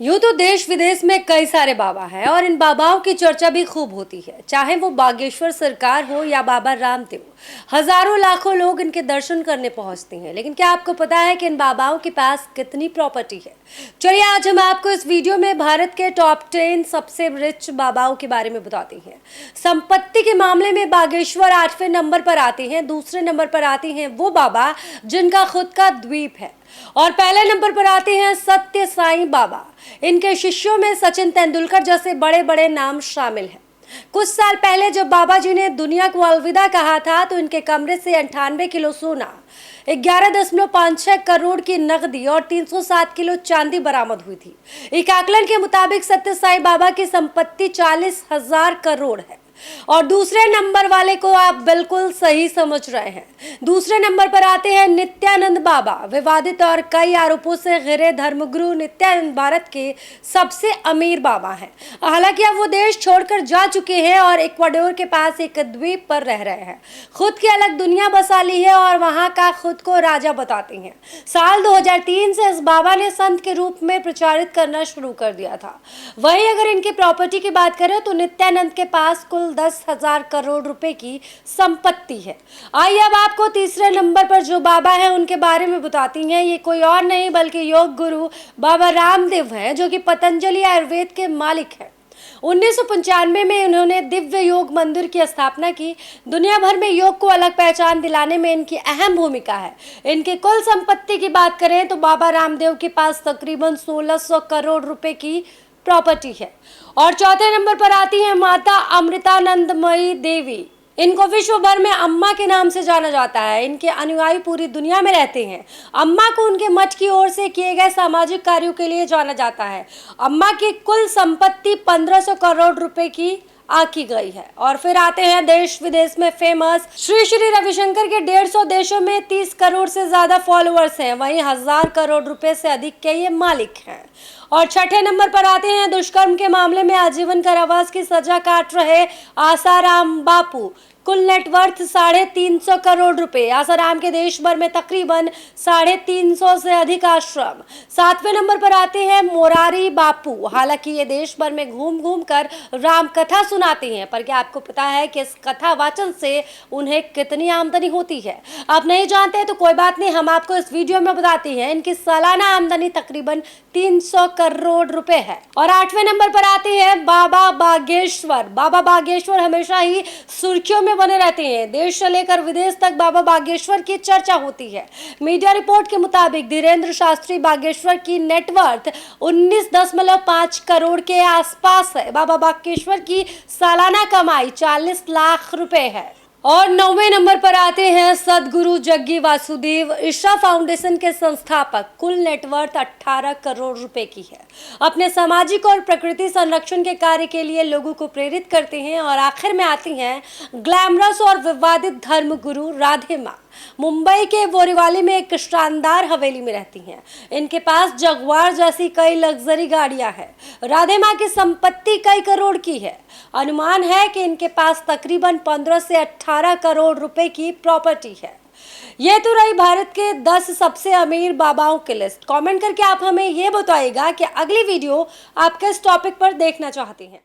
यूं तो देश विदेश में कई सारे बाबा हैं और इन बाबाओं की चर्चा भी खूब होती है। चाहे वो बागेश्वर सरकार हो या बाबा रामदेव, हजारों लाखों लोग इनके दर्शन करने पहुंचते हैं। लेकिन क्या आपको पता है कि इन बाबाओं के पास कितनी प्रॉपर्टी है? चलिए आज हम आपको इस वीडियो में भारत के टॉप 10 सबसे रिच बाबाओं के बारे में बताते हैं। संपत्ति के मामले में बागेश्वर 8वें नंबर पर आते हैं। दूसरे नंबर पर आते हैं वो बाबा जिनका खुद का द्वीप है और पहले नंबर पर आते हैं सत्य साईं बाबा। इनके शिष्यों में सचिन तेंदुलकर जैसे बड़े बड़े नाम शामिल हैं। कुछ साल पहले जब बाबा जी ने दुनिया को अलविदा कहा था तो इनके कमरे से 98 किलो सोना, 11.56 करोड़ की नकदी और 307 किलो चांदी बरामद हुई थी। एक आकलन के मुताबिक सत्य साईं बाबा की संपत्ति 40,000 करोड़ है। और दूसरे नंबर वाले को आप बिल्कुल सही समझ रहे हैं। दूसरे नंबर पर आते हैं नित्यानंद बाबा। विवादित और कई आरोपों से घिरे धर्मगुरु नित्यानंद भारत के सबसे अमीर बाबा हैं। हालांकि अब वो देश छोड़कर जा चुके हैं और इक्वाडोर के पास एक द्वीप पर रह रहे हैं। खुद की अलग दुनिया बसा ली है और वहां का खुद को राजा बताते हैं। साल 2003 से इस बाबा ने संत के रूप में प्रचारित करना शुरू कर दिया था। वहीं अगर इनकी प्रॉपर्टी की बात करें तो नित्यानंद के पास कुल 10,000 करोड़ रुपए की संपत्ति है। आइए अब आपको तीसरे नंबर पर जो बाबा हैं उनके बारे में बताती हैं। ये कोई और नहीं बल्कि योग गुरु बाबा रामदेव हैं, जो कि पतंजलि आयुर्वेद के मालिक हैं। 1995 में उन्होंने दिव्य योग मंदिर की स्थापना की। दुनिया भर में योग को अलग पहचान दिलाने में इनकी अहम भूमिका है। इनकी कुल संपत्ति की बात करें तो बाबा रामदेव के पास तकरीबन 1600 करोड़ रुपए की प्रॉपर्टी है। और चौथे नंबर पर आती है माता अमृतानंदमयी देवी। इनको विश्व भर में अम्मा के नाम से जाना जाता है। इनके अनुयायी पूरी दुनिया में रहते हैं। अम्मा को उनके मठ की ओर से किए गए सामाजिक कार्यों के लिए जाना जाता है। अम्मा की कुल संपत्ति 1500 करोड़ रुपए की आकी गई है। और फिर आते हैं देश विदेश में फेमस श्री श्री रविशंकर के 150 देशों में 30 करोड़ से ज्यादा फॉलोअर्स हैं। वहीं 1000 करोड़ रुपए से अधिक के ये मालिक हैं। और छठे नंबर पर आते हैं दुष्कर्म के मामले में आजीवन कारावास की सजा काट रहे आसाराम बापू। कुल नेटवर्थ 350 करोड़ रुपए। आसाराम के देश भर में तकरीबन 350 से अधिक आश्रम। 7वें नंबर पर आते हैं मोरारी बापू। हालांकि ये देश भर में घूम घूम कर राम कथा सुनाते हैं, पर क्या आपको पता है कि इस कथा वाचन से उन्हें कितनी आमदनी होती है? आप नहीं जानते तो कोई बात नहीं, हम आपको इस वीडियो में बताते हैं। इनकी सालाना आमदनी तकरीबन 300 करोड़ रुपए है। और 8वें नंबर पर आते हैं बाबा बागेश्वर। बाबा बागेश्वर हमेशा ही सुर्खियों में बने रहते हैं। देश से लेकर विदेश तक बाबा बागेश्वर की चर्चा होती है। मीडिया रिपोर्ट के मुताबिक धीरेन्द्र शास्त्री बागेश्वर की नेटवर्थ 19.5 करोड़ के आसपास है। बाबा बागेश्वर की सालाना कमाई 40 लाख रुपए है। और 9वें नंबर पर आते हैं सदगुरु जग्गी वासुदेव। ईशा फाउंडेशन के संस्थापक। कुल नेटवर्थ 18 करोड़ रुपए की है। अपने सामाजिक और प्रकृति संरक्षण के कार्य के लिए लोगों को प्रेरित करते हैं। और आखिर में आती हैं ग्लैमरस और विवादित धर्मगुरु राधे माँ। मुंबई के बोरीवली में एक शानदार हवेली में रहती हैं। इनके पास जगुआर जैसी कई लग्जरी गाड़ियां हैं। राधे माँ की संपत्ति कई करोड़ की है। अनुमान है कि इनके पास तकरीबन 15 से 18 करोड़ रुपए की प्रॉपर्टी है। ये तो रही भारत के 10 सबसे अमीर बाबाओं की लिस्ट। कमेंट करके आप हमें ये बताइएगा कि अगली वीडियो आप किस टॉपिक पर देखना चाहते हैं।